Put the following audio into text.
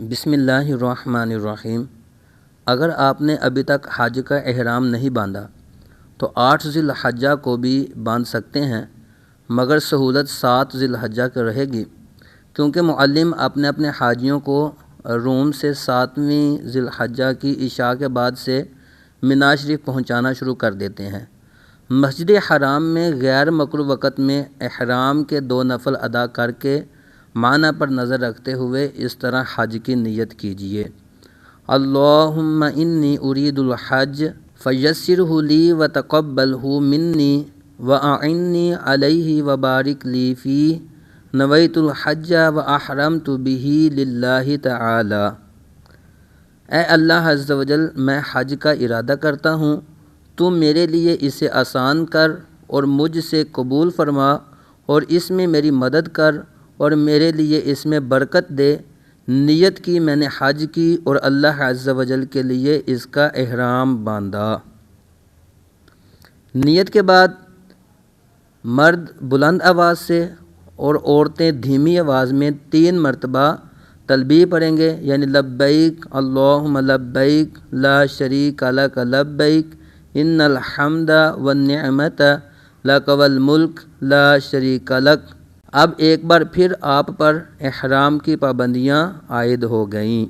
بسم اللہ الرحمن الرحیم۔ اگر آپ نے ابھی تک حج کا احرام نہیں باندھا تو 8 ذی الحجہ کو بھی باندھ سکتے ہیں، مگر سہولت 7 ذی الحجہ کی رہے گی، کیونکہ معلم اپنے حاجیوں کو روم سے 7ویں ذی الحجہ کی عشاء کے بعد سے مینا شریف پہنچانا شروع کر دیتے ہیں۔ مسجد حرام میں غیر مکروہ وقت میں احرام کے 2 نفل ادا کر کے معنی پر نظر رکھتے ہوئے اس طرح حج کی نیت کیجیے: اللہم انی ارید الحج فیسرہ لی وتقبلہ منی واعنی علیہ وبارک لی فیہ، نویت الحج واحرمت بہ للہ تعالی۔ اے اللہ عز و جل، میں حج کا ارادہ کرتا ہوں، تو میرے لیے اسے آسان کر اور مجھ سے قبول فرما، اور اس میں میری مدد کر اور میرے لیے اس میں برکت دے۔ نیت کی میں نے حج کی اور اللہ عز و جل کے لیے اس کا احرام باندھا۔ نیت کے بعد مرد بلند آواز سے اور عورتیں دھیمی آواز میں 3 مرتبہ تلبیہ پڑھیں گے، یعنی لبیک اللہم لبیک لا شریک لک لبیک ان الحمد والنعمت لک والملک لا شریک لک۔ اب ایک بار پھر آپ پر احرام کی پابندیاں عائد ہو گئیں۔